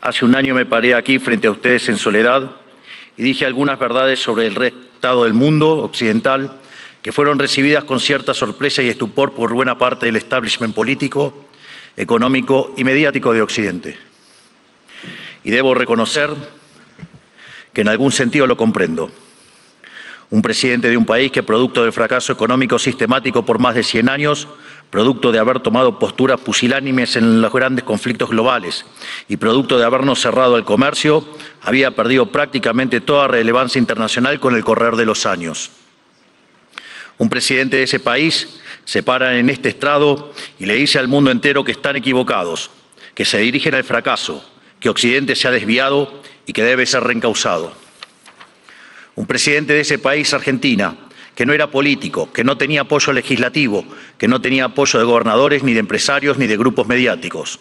Hace un año me paré aquí frente a ustedes en soledad y dije algunas verdades sobre el estado del mundo occidental que fueron recibidas con cierta sorpresa y estupor por buena parte del establishment político, económico y mediático de Occidente. Y debo reconocer que en algún sentido lo comprendo. Un presidente de un país que, producto del fracaso económico sistemático por más de 100 años, producto de haber tomado posturas pusilánimes en los grandes conflictos globales y producto de habernos cerrado al comercio, había perdido prácticamente toda relevancia internacional con el correr de los años. Un presidente de ese país se para en este estrado y le dice al mundo entero que están equivocados, que se dirigen al fracaso, que Occidente se ha desviado y que debe ser reencauzado. Un presidente de ese país, Argentina, que no era político, que no tenía apoyo legislativo, que no tenía apoyo de gobernadores, ni de empresarios, ni de grupos mediáticos.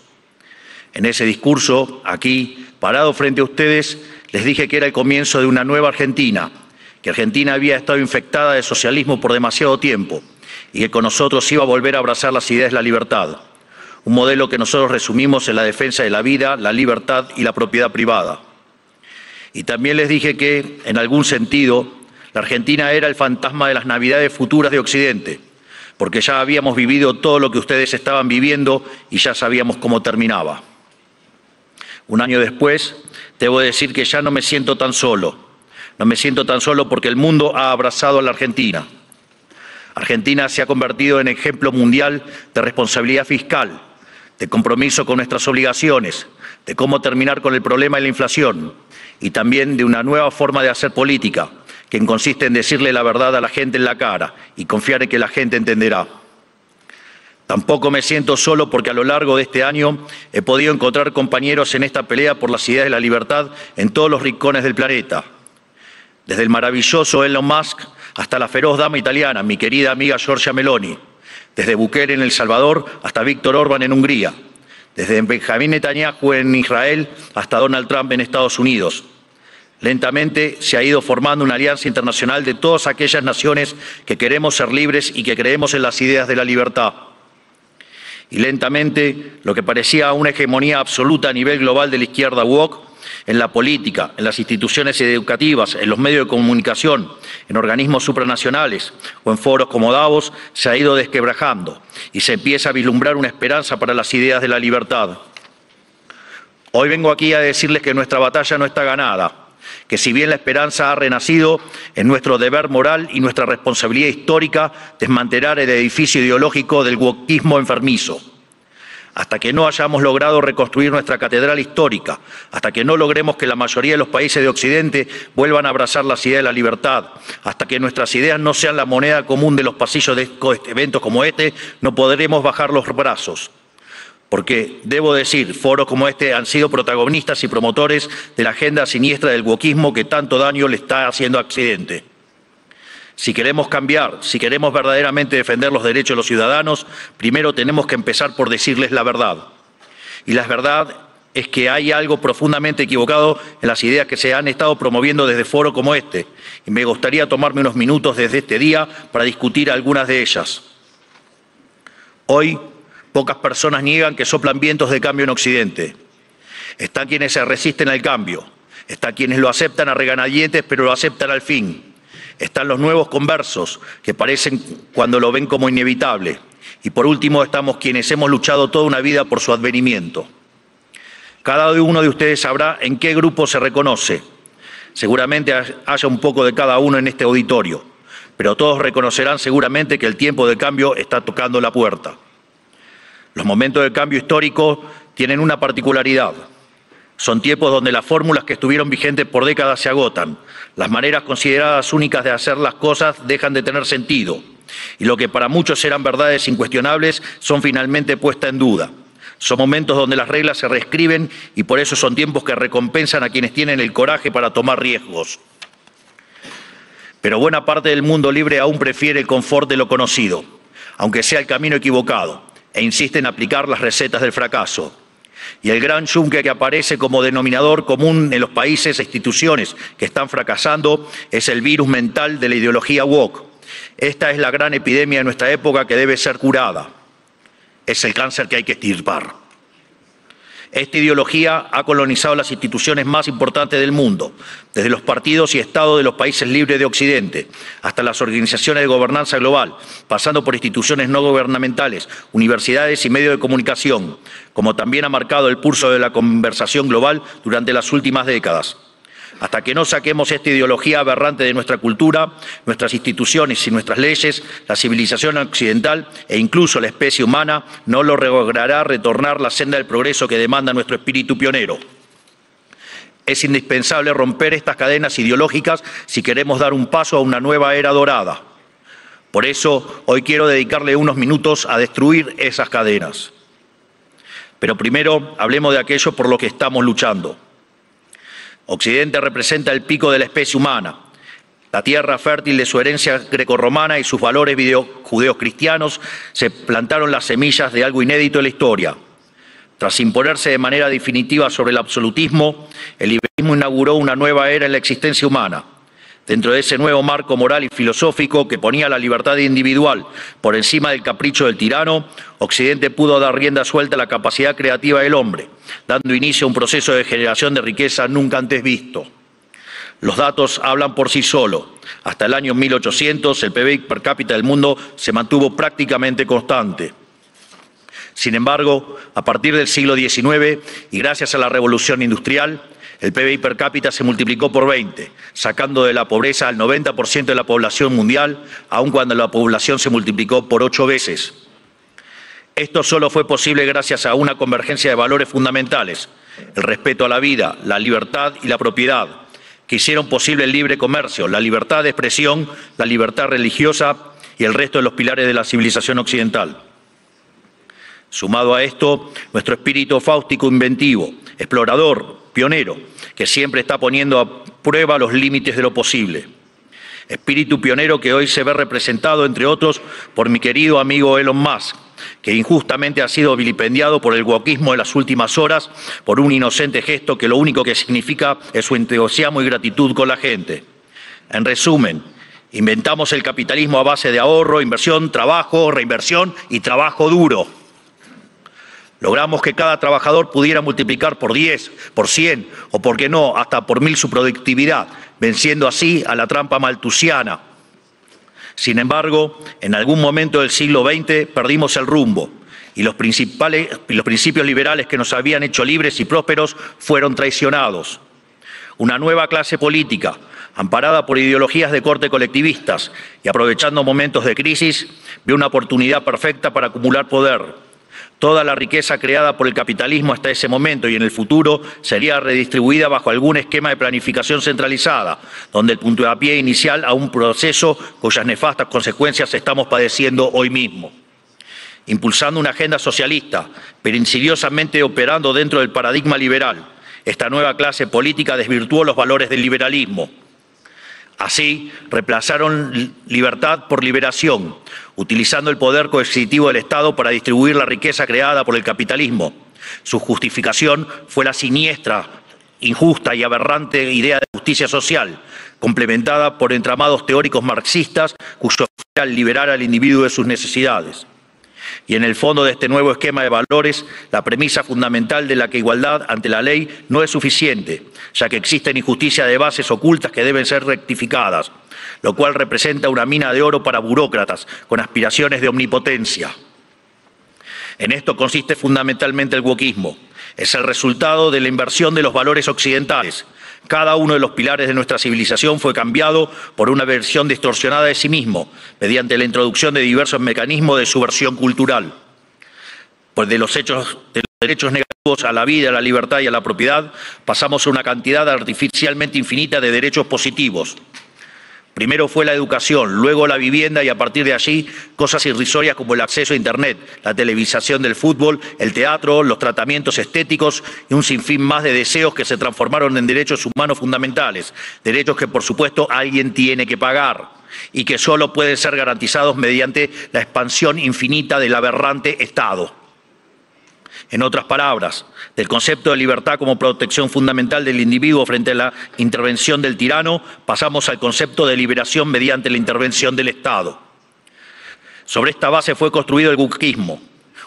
En ese discurso, aquí, parado frente a ustedes, les dije que era el comienzo de una nueva Argentina, que Argentina había estado infectada de socialismo por demasiado tiempo y que con nosotros iba a volver a abrazar las ideas de la libertad, un modelo que nosotros resumimos en la defensa de la vida, la libertad y la propiedad privada. Y también les dije que, en algún sentido, la Argentina era el fantasma de las Navidades futuras de Occidente, porque ya habíamos vivido todo lo que ustedes estaban viviendo y ya sabíamos cómo terminaba. Un año después, debo decir que ya no me siento tan solo. No me siento tan solo porque el mundo ha abrazado a la Argentina. Argentina se ha convertido en ejemplo mundial de responsabilidad fiscal, de compromiso con nuestras obligaciones, de cómo terminar con el problema de la inflación y también de una nueva forma de hacer política, que consiste en decirle la verdad a la gente en la cara y confiar en que la gente entenderá. Tampoco me siento solo porque a lo largo de este año he podido encontrar compañeros en esta pelea por las ideas de la libertad en todos los rincones del planeta. Desde el maravilloso Elon Musk hasta la feroz dama italiana, mi querida amiga Giorgia Meloni. Desde Bukele en El Salvador hasta Víctor Orbán en Hungría. Desde Benjamín Netanyahu en Israel hasta Donald Trump en Estados Unidos. Lentamente se ha ido formando una alianza internacional de todas aquellas naciones que queremos ser libres y que creemos en las ideas de la libertad. Y lentamente lo que parecía una hegemonía absoluta a nivel global de la izquierda woke, en la política, en las instituciones educativas, en los medios de comunicación, en organismos supranacionales o en foros como Davos, se ha ido desquebrajando y se empieza a vislumbrar una esperanza para las ideas de la libertad. Hoy vengo aquí a decirles que nuestra batalla no está ganada, que si bien la esperanza ha renacido, es nuestro deber moral y nuestra responsabilidad histórica desmantelar el edificio ideológico del wokismo enfermizo. Hasta que no hayamos logrado reconstruir nuestra catedral histórica, hasta que no logremos que la mayoría de los países de Occidente vuelvan a abrazar las ideas de la libertad, hasta que nuestras ideas no sean la moneda común de los pasillos de eventos como este, no podremos bajar los brazos. Porque, debo decir, foros como este han sido protagonistas y promotores de la agenda siniestra del wokismo que tanto daño le está haciendo a Occidente. Si queremos cambiar, si queremos verdaderamente defender los derechos de los ciudadanos, primero tenemos que empezar por decirles la verdad. Y la verdad es que hay algo profundamente equivocado en las ideas que se han estado promoviendo desde foros como este. Y me gustaría tomarme unos minutos desde este día para discutir algunas de ellas. Hoy, pocas personas niegan que soplan vientos de cambio en Occidente. Están quienes se resisten al cambio. Están quienes lo aceptan a regañadientes, pero lo aceptan al fin. Están los nuevos conversos, que parecen cuando lo ven como inevitable. Y por último estamos quienes hemos luchado toda una vida por su advenimiento. Cada uno de ustedes sabrá en qué grupo se reconoce. Seguramente haya un poco de cada uno en este auditorio, pero todos reconocerán seguramente que el tiempo de cambio está tocando la puerta. Los momentos de cambio histórico tienen una particularidad. Son tiempos donde las fórmulas que estuvieron vigentes por décadas se agotan. Las maneras consideradas únicas de hacer las cosas dejan de tener sentido. Y lo que para muchos eran verdades incuestionables son finalmente puestas en duda. Son momentos donde las reglas se reescriben y por eso son tiempos que recompensan a quienes tienen el coraje para tomar riesgos. Pero buena parte del mundo libre aún prefiere el confort de lo conocido, aunque sea el camino equivocado, e insiste en aplicar las recetas del fracaso. Y el gran yunque que aparece como denominador común en los países e instituciones que están fracasando es el virus mental de la ideología woke. Esta es la gran epidemia de nuestra época que debe ser curada. Es el cáncer que hay que extirpar. Esta ideología ha colonizado las instituciones más importantes del mundo, desde los partidos y estados de los países libres de Occidente, hasta las organizaciones de gobernanza global, pasando por instituciones no gubernamentales, universidades y medios de comunicación, como también ha marcado el pulso de la conversación global durante las últimas décadas. Hasta que no saquemos esta ideología aberrante de nuestra cultura, nuestras instituciones y nuestras leyes, la civilización occidental e incluso la especie humana no logrará retornar la senda del progreso que demanda nuestro espíritu pionero. Es indispensable romper estas cadenas ideológicas si queremos dar un paso a una nueva era dorada. Por eso, hoy quiero dedicarle unos minutos a destruir esas cadenas. Pero primero, hablemos de aquello por lo que estamos luchando. Occidente representa el pico de la especie humana, la tierra fértil de su herencia grecorromana y sus valores judeocristianos se plantaron las semillas de algo inédito en la historia. Tras imponerse de manera definitiva sobre el absolutismo, el liberalismo inauguró una nueva era en la existencia humana. Dentro de ese nuevo marco moral y filosófico que ponía la libertad individual por encima del capricho del tirano, Occidente pudo dar rienda suelta a la capacidad creativa del hombre, dando inicio a un proceso de generación de riqueza nunca antes visto. Los datos hablan por sí solos. Hasta el año 1800, el PBI per cápita del mundo se mantuvo prácticamente constante. Sin embargo, a partir del siglo XIX y gracias a la revolución industrial, el PBI per cápita se multiplicó por 20, sacando de la pobreza al 90% de la población mundial, aun cuando la población se multiplicó por 8 veces. Esto solo fue posible gracias a una convergencia de valores fundamentales, el respeto a la vida, la libertad y la propiedad, que hicieron posible el libre comercio, la libertad de expresión, la libertad religiosa y el resto de los pilares de la civilización occidental. Sumado a esto, nuestro espíritu fáustico inventivo, explorador, pionero, que siempre está poniendo a prueba los límites de lo posible. Espíritu pionero que hoy se ve representado, entre otros, por mi querido amigo Elon Musk, que injustamente ha sido vilipendiado por el wokismo de las últimas horas por un inocente gesto que lo único que significa es su entusiasmo y gratitud con la gente. En resumen, inventamos el capitalismo a base de ahorro, inversión, trabajo, reinversión y trabajo duro. Logramos que cada trabajador pudiera multiplicar por 10, por 100 o, por qué no, hasta por 1000 su productividad, venciendo así a la trampa malthusiana. Sin embargo, en algún momento del siglo XX perdimos el rumbo y los principios liberales que nos habían hecho libres y prósperos fueron traicionados. Una nueva clase política, amparada por ideologías de corte colectivistas y aprovechando momentos de crisis, vio una oportunidad perfecta para acumular poder. Toda la riqueza creada por el capitalismo hasta ese momento y en el futuro sería redistribuida bajo algún esquema de planificación centralizada, donde el puntapié inicial a un proceso cuyas nefastas consecuencias estamos padeciendo hoy mismo. Impulsando una agenda socialista, pero insidiosamente operando dentro del paradigma liberal, esta nueva clase política desvirtuó los valores del liberalismo. Así, reemplazaron libertad por liberación, utilizando el poder coercitivo del Estado para distribuir la riqueza creada por el capitalismo. Su justificación fue la siniestra, injusta y aberrante idea de justicia social, complementada por entramados teóricos marxistas cuyo fin era liberar al individuo de sus necesidades. Y en el fondo de este nuevo esquema de valores, la premisa fundamental de la que igualdad ante la ley no es suficiente, ya que existen injusticias de bases ocultas que deben ser rectificadas, lo cual representa una mina de oro para burócratas con aspiraciones de omnipotencia. En esto consiste fundamentalmente el wokismo. Es el resultado de la inversión de los valores occidentales. Cada uno de los pilares de nuestra civilización fue cambiado por una versión distorsionada de sí mismo, mediante la introducción de diversos mecanismos de subversión cultural. Pues de los derechos negativos a la vida, a la libertad y a la propiedad, pasamos a una cantidad artificialmente infinita de derechos positivos. Primero fue la educación, luego la vivienda y a partir de allí cosas irrisorias como el acceso a Internet, la televisación del fútbol, el teatro, los tratamientos estéticos y un sinfín más de deseos que se transformaron en derechos humanos fundamentales, derechos que por supuesto alguien tiene que pagar y que solo pueden ser garantizados mediante la expansión infinita del aberrante Estado. En otras palabras, del concepto de libertad como protección fundamental del individuo frente a la intervención del tirano, pasamos al concepto de liberación mediante la intervención del Estado. Sobre esta base fue construido el wokismo,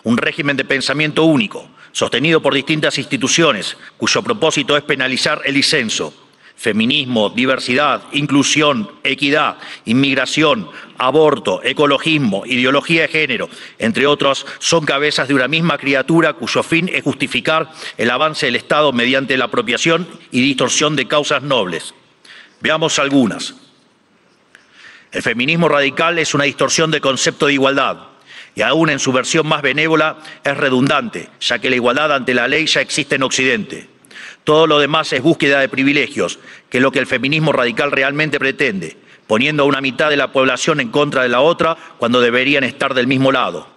un régimen de pensamiento único, sostenido por distintas instituciones, cuyo propósito es penalizar el disenso. Feminismo, diversidad, inclusión, equidad, inmigración, aborto, ecologismo, ideología de género, entre otros, son cabezas de una misma criatura cuyo fin es justificar el avance del Estado mediante la apropiación y distorsión de causas nobles. Veamos algunas. El feminismo radical es una distorsión del concepto de igualdad y aún en su versión más benévola es redundante, ya que la igualdad ante la ley ya existe en Occidente. Todo lo demás es búsqueda de privilegios, que es lo que el feminismo radical realmente pretende, poniendo a una mitad de la población en contra de la otra cuando deberían estar del mismo lado.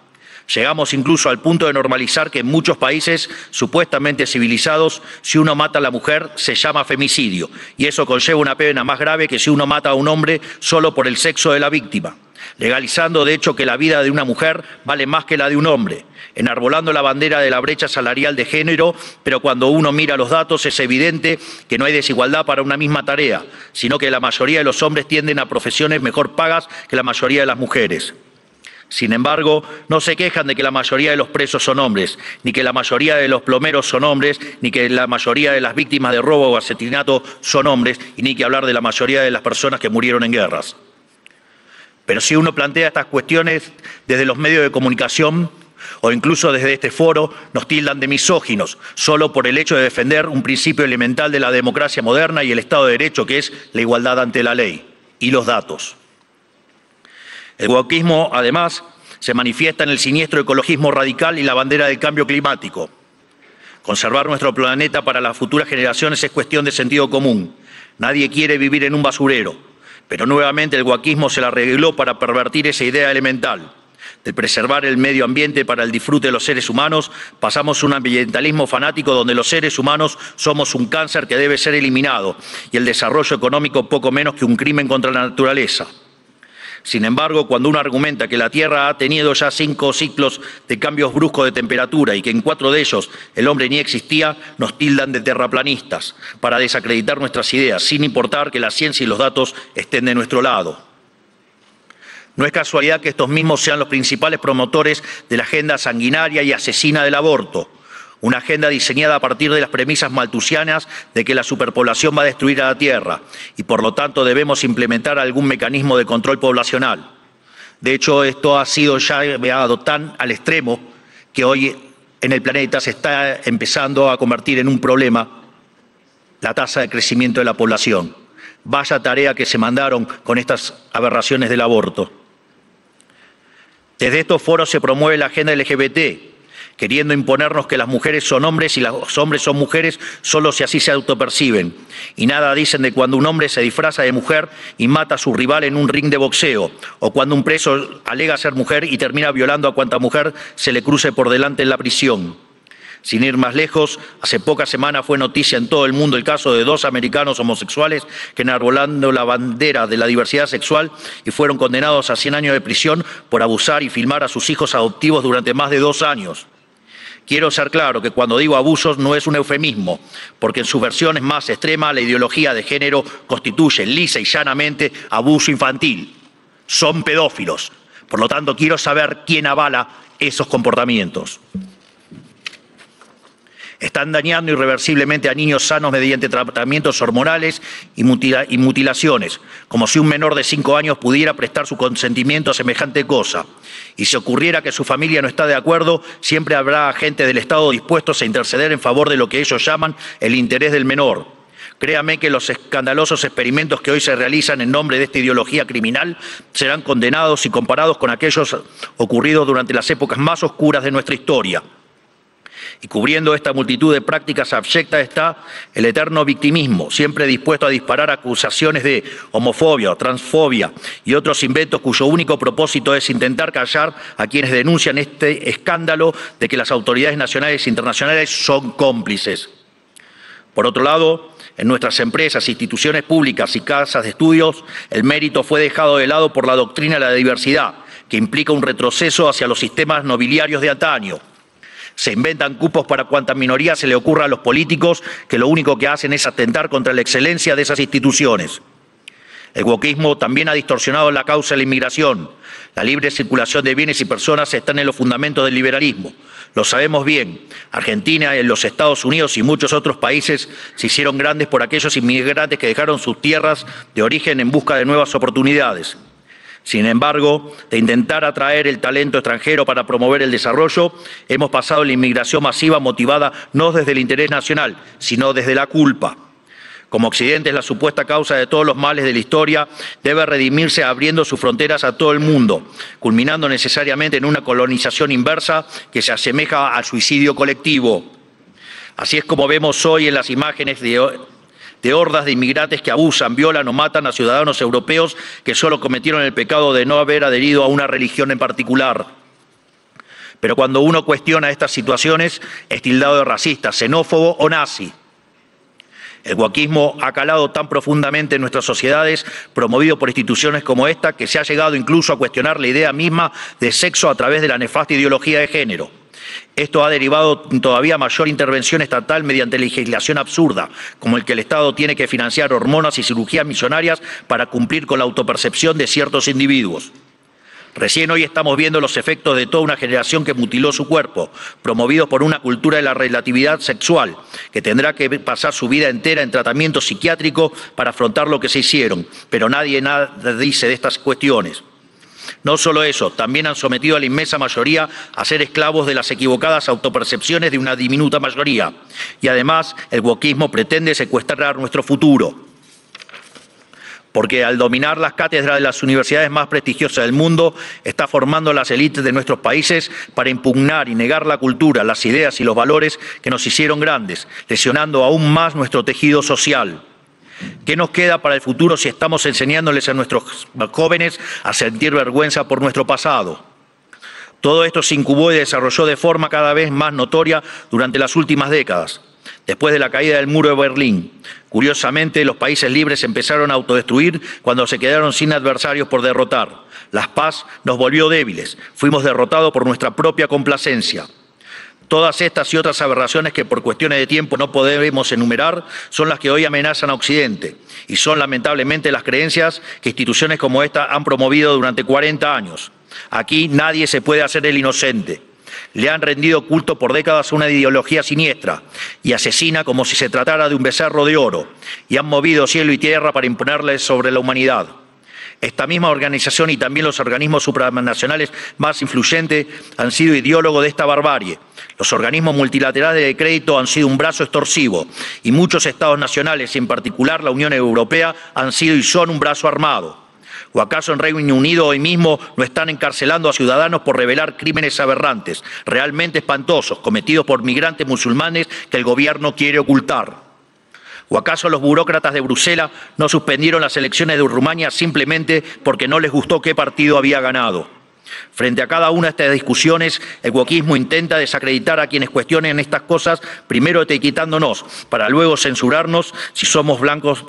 Llegamos incluso al punto de normalizar que en muchos países supuestamente civilizados, si uno mata a la mujer se llama femicidio, y eso conlleva una pena más grave que si uno mata a un hombre solo por el sexo de la víctima, legalizando de hecho que la vida de una mujer vale más que la de un hombre, enarbolando la bandera de la brecha salarial de género, pero cuando uno mira los datos es evidente que no hay desigualdad para una misma tarea, sino que la mayoría de los hombres tienden a profesiones mejor pagas que la mayoría de las mujeres. Sin embargo, no se quejan de que la mayoría de los presos son hombres, ni que la mayoría de los plomeros son hombres, ni que la mayoría de las víctimas de robo o asesinato son hombres, y ni que hablar de la mayoría de las personas que murieron en guerras. Pero si uno plantea estas cuestiones desde los medios de comunicación o incluso desde este foro, nos tildan de misóginos, solo por el hecho de defender un principio elemental de la democracia moderna y el Estado de Derecho, que es la igualdad ante la ley y los datos. El wokismo, además, se manifiesta en el siniestro ecologismo radical y la bandera del cambio climático. Conservar nuestro planeta para las futuras generaciones es cuestión de sentido común. Nadie quiere vivir en un basurero, pero nuevamente el wokismo se la arregló para pervertir esa idea elemental. De preservar el medio ambiente para el disfrute de los seres humanos, pasamos a un ambientalismo fanático donde los seres humanos somos un cáncer que debe ser eliminado y el desarrollo económico poco menos que un crimen contra la naturaleza. Sin embargo, cuando uno argumenta que la Tierra ha tenido ya 5 ciclos de cambios bruscos de temperatura y que en 4 de ellos el hombre ni existía, nos tildan de terraplanistas para desacreditar nuestras ideas, sin importar que la ciencia y los datos estén de nuestro lado. No es casualidad que estos mismos sean los principales promotores de la agenda sanguinaria y asesina del aborto, una agenda diseñada a partir de las premisas malthusianas de que la superpoblación va a destruir a la Tierra y por lo tanto debemos implementar algún mecanismo de control poblacional. De hecho, esto ha sido ya llevado tan al extremo que hoy en el planeta se está empezando a convertir en un problema la tasa de crecimiento de la población. Vaya tarea que se mandaron con estas aberraciones del aborto. Desde estos foros se promueve la agenda LGBT, queriendo imponernos que las mujeres son hombres y los hombres son mujeres solo si así se autoperciben. Y nada dicen de cuando un hombre se disfraza de mujer y mata a su rival en un ring de boxeo, o cuando un preso alega ser mujer y termina violando a cuanta mujer se le cruce por delante en la prisión. Sin ir más lejos, hace pocas semanas fue noticia en todo el mundo el caso de 2 americanos homosexuales que enarbolando la bandera de la diversidad sexual y fueron condenados a 100 años de prisión por abusar y filmar a sus hijos adoptivos durante más de 2 años. Quiero ser claro que cuando digo abusos no es un eufemismo, porque en sus versiones más extremas la ideología de género constituye lisa y llanamente abuso infantil. Son pedófilos. Por lo tanto, quiero saber quién avala esos comportamientos. Están dañando irreversiblemente a niños sanos mediante tratamientos hormonales y mutilaciones, como si un menor de 5 años pudiera prestar su consentimiento a semejante cosa. Y si ocurriera que su familia no está de acuerdo, siempre habrá agentes del Estado dispuestos a interceder en favor de lo que ellos llaman el interés del menor. Créame que los escandalosos experimentos que hoy se realizan en nombre de esta ideología criminal serán condenados y comparados con aquellos ocurridos durante las épocas más oscuras de nuestra historia. Y cubriendo esta multitud de prácticas abyectas está el eterno victimismo, siempre dispuesto a disparar acusaciones de homofobia, transfobia y otros inventos cuyo único propósito es intentar callar a quienes denuncian este escándalo de que las autoridades nacionales e internacionales son cómplices. Por otro lado, en nuestras empresas, instituciones públicas y casas de estudios, el mérito fue dejado de lado por la doctrina de la diversidad, que implica un retroceso hacia los sistemas nobiliarios de antaño. Se inventan cupos para cuanta minoría se le ocurra a los políticos que lo único que hacen es atentar contra la excelencia de esas instituciones. El wokismo también ha distorsionado la causa de la inmigración. La libre circulación de bienes y personas está en los fundamentos del liberalismo. Lo sabemos bien. Argentina, los Estados Unidos y muchos otros países se hicieron grandes por aquellos inmigrantes que dejaron sus tierras de origen en busca de nuevas oportunidades. Sin embargo, de intentar atraer el talento extranjero para promover el desarrollo, hemos pasado a la inmigración masiva motivada no desde el interés nacional, sino desde la culpa. Como Occidente es la supuesta causa de todos los males de la historia, debe redimirse abriendo sus fronteras a todo el mundo, culminando necesariamente en una colonización inversa que se asemeja al suicidio colectivo. Así es como vemos hoy en las imágenes de hordas de inmigrantes que abusan, violan o matan a ciudadanos europeos que solo cometieron el pecado de no haber adherido a una religión en particular. Pero cuando uno cuestiona estas situaciones, es tildado de racista, xenófobo o nazi. El wokismo ha calado tan profundamente en nuestras sociedades, promovido por instituciones como esta, que se ha llegado incluso a cuestionar la idea misma de sexo a través de la nefasta ideología de género. Esto ha derivado en todavía mayor intervención estatal mediante legislación absurda, como el que el Estado tiene que financiar hormonas y cirugías millonarias para cumplir con la autopercepción de ciertos individuos. Recién hoy estamos viendo los efectos de toda una generación que mutiló su cuerpo, promovidos por una cultura de la relatividad sexual, que tendrá que pasar su vida entera en tratamiento psiquiátrico para afrontar lo que se hicieron, pero nadie nada dice de estas cuestiones. No solo eso, también han sometido a la inmensa mayoría a ser esclavos de las equivocadas autopercepciones de una diminuta mayoría. Y además, el wokismo pretende secuestrar nuestro futuro. Porque al dominar las cátedras de las universidades más prestigiosas del mundo, está formando las élites de nuestros países para impugnar y negar la cultura, las ideas y los valores que nos hicieron grandes, lesionando aún más nuestro tejido social. ¿Qué nos queda para el futuro si estamos enseñándoles a nuestros jóvenes a sentir vergüenza por nuestro pasado? Todo esto se incubó y desarrolló de forma cada vez más notoria durante las últimas décadas. Después de la caída del muro de Berlín, curiosamente, los países libres empezaron a autodestruir cuando se quedaron sin adversarios por derrotar. La paz nos volvió débiles, fuimos derrotados por nuestra propia complacencia. Todas estas y otras aberraciones que por cuestiones de tiempo no podemos enumerar son las que hoy amenazan a Occidente y son lamentablemente las creencias que instituciones como esta han promovido durante 40 años. Aquí nadie se puede hacer el inocente. Le han rendido culto por décadas a una ideología siniestra y asesina como si se tratara de un becerro de oro, y han movido cielo y tierra para imponerle sobre la humanidad. Esta misma organización y también los organismos supranacionales más influyentes han sido ideólogos de esta barbarie. Los organismos multilaterales de crédito han sido un brazo extorsivo y muchos estados nacionales, y en particular la Unión Europea, han sido y son un brazo armado. ¿O acaso en Reino Unido hoy mismo no están encarcelando a ciudadanos por revelar crímenes aberrantes, realmente espantosos, cometidos por migrantes musulmanes que el gobierno quiere ocultar? ¿O acaso los burócratas de Bruselas no suspendieron las elecciones de Rumania simplemente porque no les gustó qué partido había ganado? Frente a cada una de estas discusiones, el wokismo intenta desacreditar a quienes cuestionen estas cosas, primero etiquetándonos, para luego censurarnos. Si somos blancos,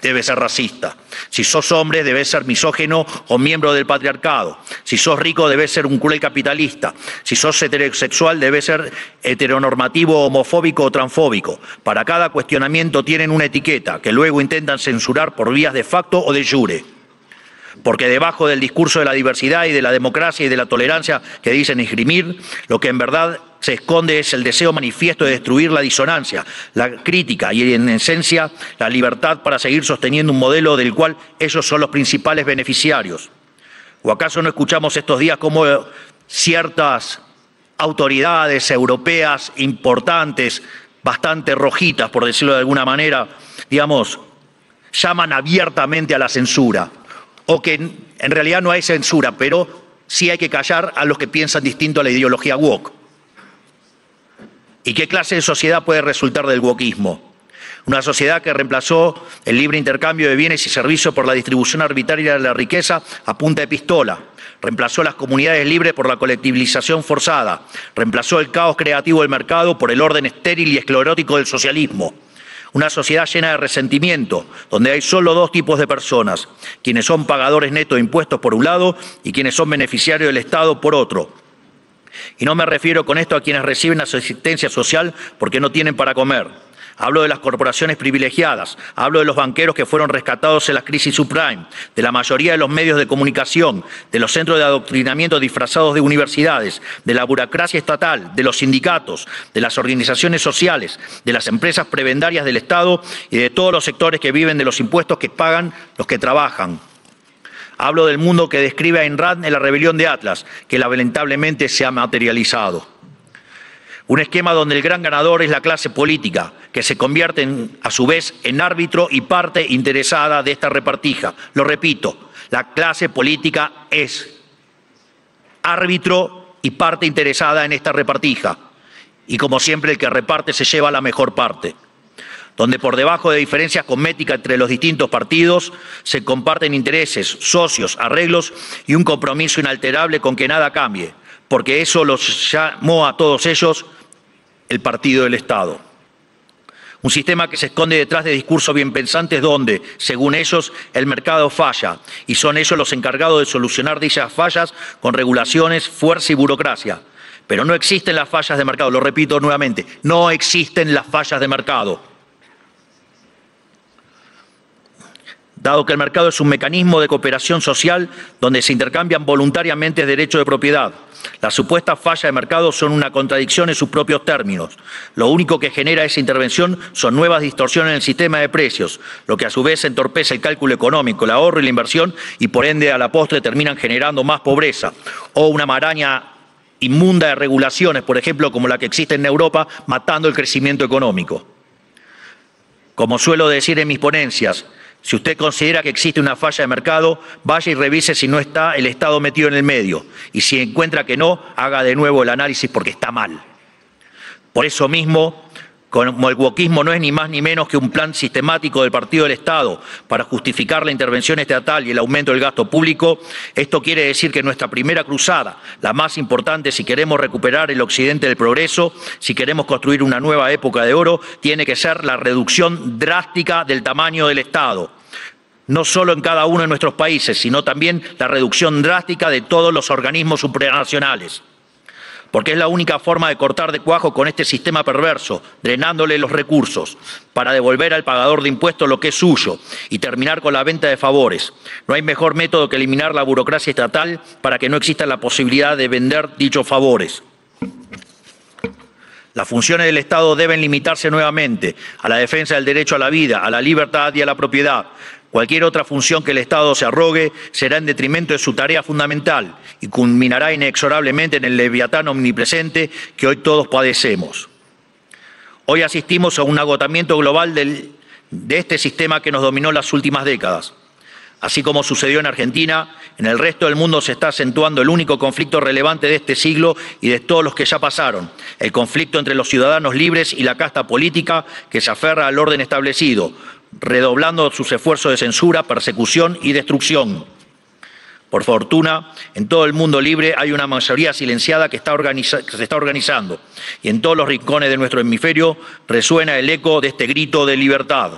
debe ser racista. Si sos hombre, debes ser misógino o miembro del patriarcado. Si sos rico, debes ser un cruel capitalista. Si sos heterosexual, debes ser heteronormativo, homofóbico o transfóbico. Para cada cuestionamiento tienen una etiqueta que luego intentan censurar por vías de facto o de jure. Porque debajo del discurso de la diversidad y de la democracia y de la tolerancia que dicen esgrimir, lo que en verdad se esconde es el deseo manifiesto de destruir la disonancia, la crítica y, en esencia, la libertad para seguir sosteniendo un modelo del cual ellos son los principales beneficiarios. ¿O acaso no escuchamos estos días cómo ciertas autoridades europeas importantes, bastante rojitas, por decirlo de alguna manera, llaman abiertamente a la censura? O que en realidad no hay censura, pero sí hay que callar a los que piensan distinto a la ideología woke. ¿Y qué clase de sociedad puede resultar del wokismo? Una sociedad que reemplazó el libre intercambio de bienes y servicios por la distribución arbitraria de la riqueza a punta de pistola. Reemplazó las comunidades libres por la colectivización forzada. Reemplazó el caos creativo del mercado por el orden estéril y esclerótico del socialismo. Una sociedad llena de resentimiento, donde hay solo dos tipos de personas, quienes son pagadores netos de impuestos por un lado y quienes son beneficiarios del Estado por otro. Y no me refiero con esto a quienes reciben asistencia social porque no tienen para comer. Hablo de las corporaciones privilegiadas, hablo de los banqueros que fueron rescatados en la crisis subprime, de la mayoría de los medios de comunicación, de los centros de adoctrinamiento disfrazados de universidades, de la burocracia estatal, de los sindicatos, de las organizaciones sociales, de las empresas prebendarias del Estado y de todos los sectores que viven de los impuestos que pagan los que trabajan. Hablo del mundo que describe Ayn Rand en La rebelión de Atlas, que lamentablemente se ha materializado. Un esquema donde el gran ganador es la clase política, que se convierte a su vez en árbitro y parte interesada de esta repartija. Lo repito, la clase política es árbitro y parte interesada en esta repartija. Y como siempre, el que reparte se lleva la mejor parte. Donde por debajo de diferencias cosméticas entre los distintos partidos se comparten intereses, socios, arreglos y un compromiso inalterable con que nada cambie, porque eso los llamó a todos ellos el partido del Estado. Un sistema que se esconde detrás de discursos bien pensantes donde, según ellos, el mercado falla y son ellos los encargados de solucionar dichas fallas con regulaciones, fuerza y burocracia. Pero no existen las fallas de mercado, lo repito nuevamente, no existen las fallas de mercado. Dado que el mercado es un mecanismo de cooperación social donde se intercambian voluntariamente derechos de propiedad. Las supuestas fallas de mercado son una contradicción en sus propios términos. Lo único que genera esa intervención son nuevas distorsiones en el sistema de precios, lo que a su vez entorpece el cálculo económico, el ahorro y la inversión y por ende a la postre terminan generando más pobreza o una maraña inmunda de regulaciones, por ejemplo, como la que existe en Europa, matando el crecimiento económico. Como suelo decir en mis ponencias, si usted considera que existe una falla de mercado, vaya y revise si no está el Estado metido en el medio. Y si encuentra que no, haga de nuevo el análisis porque está mal. Por eso mismo, como el wokismo no es ni más ni menos que un plan sistemático del Partido del Estado para justificar la intervención estatal y el aumento del gasto público, esto quiere decir que nuestra primera cruzada, la más importante si queremos recuperar el occidente del progreso, si queremos construir una nueva época de oro, tiene que ser la reducción drástica del tamaño del Estado. No solo en cada uno de nuestros países, sino también la reducción drástica de todos los organismos supranacionales. Porque es la única forma de cortar de cuajo con este sistema perverso, drenándole los recursos, para devolver al pagador de impuestos lo que es suyo y terminar con la venta de favores. No hay mejor método que eliminar la burocracia estatal para que no exista la posibilidad de vender dichos favores. Las funciones del Estado deben limitarse nuevamente a la defensa del derecho a la vida, a la libertad y a la propiedad. Cualquier otra función que el Estado se arrogue será en detrimento de su tarea fundamental y culminará inexorablemente en el leviatán omnipresente que hoy todos padecemos. Hoy asistimos a un agotamiento global de este sistema que nos dominó las últimas décadas. Así como sucedió en Argentina, en el resto del mundo se está acentuando el único conflicto relevante de este siglo y de todos los que ya pasaron, el conflicto entre los ciudadanos libres y la casta política que se aferra al orden establecido, redoblando sus esfuerzos de censura, persecución y destrucción. Por fortuna, en todo el mundo libre hay una mayoría silenciada que se está organizando y en todos los rincones de nuestro hemisferio resuena el eco de este grito de libertad.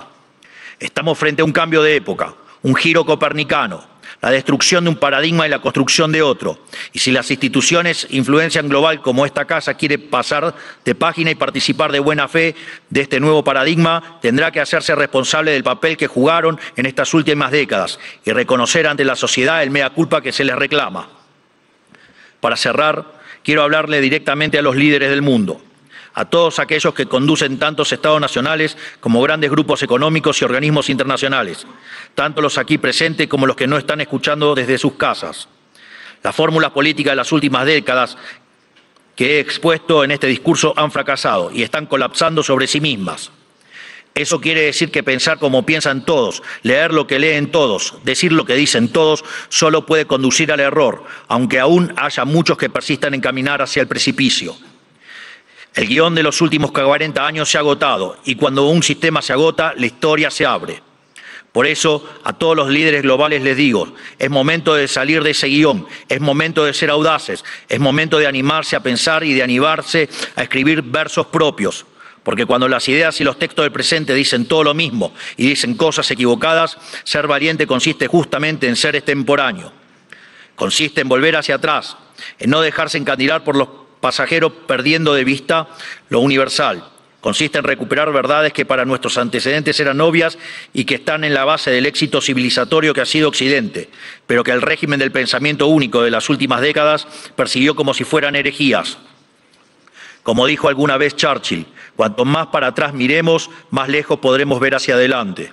Estamos frente a un cambio de época, un giro copernicano, la destrucción de un paradigma y la construcción de otro. Y si las instituciones influencian global como esta casa quiere pasar de página y participar de buena fe de este nuevo paradigma, tendrá que hacerse responsable del papel que jugaron en estas últimas décadas y reconocer ante la sociedad el mea culpa que se les reclama. Para cerrar, quiero hablarle directamente a los líderes del mundo, a todos aquellos que conducen tantos estados nacionales como grandes grupos económicos y organismos internacionales, tanto los aquí presentes como los que no están escuchando desde sus casas. Las fórmulas políticas de las últimas décadas que he expuesto en este discurso han fracasado y están colapsando sobre sí mismas. Eso quiere decir que pensar como piensan todos, leer lo que leen todos, decir lo que dicen todos, solo puede conducir al error, aunque aún haya muchos que persistan en caminar hacia el precipicio. El guión de los últimos 40 años se ha agotado y cuando un sistema se agota, la historia se abre. Por eso, a todos los líderes globales les digo, es momento de salir de ese guión, es momento de ser audaces, es momento de animarse a pensar y de animarse a escribir versos propios. Porque cuando las ideas y los textos del presente dicen todo lo mismo y dicen cosas equivocadas, ser valiente consiste justamente en ser extemporáneo. Consiste en volver hacia atrás, en no dejarse encandilar por los pasajeros perdiendo de vista lo universal. Consiste en recuperar verdades que para nuestros antecedentes eran obvias y que están en la base del éxito civilizatorio que ha sido Occidente, pero que el régimen del pensamiento único de las últimas décadas persiguió como si fueran herejías. Como dijo alguna vez Churchill, cuanto más para atrás miremos, más lejos podremos ver hacia adelante.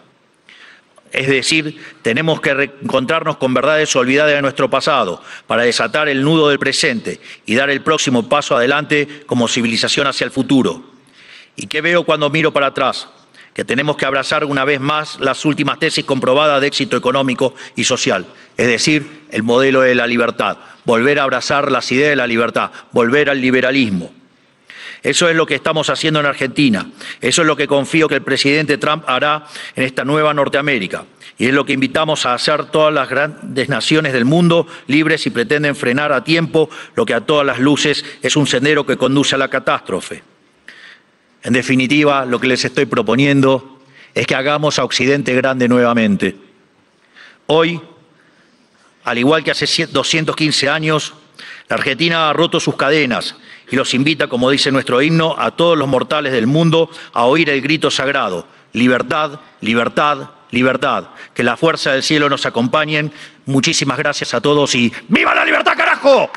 Es decir, tenemos que reencontrarnos con verdades olvidadas de nuestro pasado para desatar el nudo del presente y dar el próximo paso adelante como civilización hacia el futuro. ¿Y qué veo cuando miro para atrás? Que tenemos que abrazar una vez más las últimas tesis comprobadas de éxito económico y social, es decir, el modelo de la libertad, volver a abrazar las ideas de la libertad, volver al liberalismo. Eso es lo que estamos haciendo en Argentina, eso es lo que confío que el presidente Trump hará en esta nueva Norteamérica, y es lo que invitamos a hacer todas las grandes naciones del mundo, libres si pretenden frenar a tiempo lo que a todas las luces es un sendero que conduce a la catástrofe. En definitiva, lo que les estoy proponiendo es que hagamos a Occidente grande nuevamente. Hoy, al igual que hace 215 años, la Argentina ha roto sus cadenas y los invita, como dice nuestro himno, a todos los mortales del mundo a oír el grito sagrado: libertad, libertad, libertad. Que la fuerza del cielo nos acompañe. Muchísimas gracias a todos y ¡viva la libertad, carajo!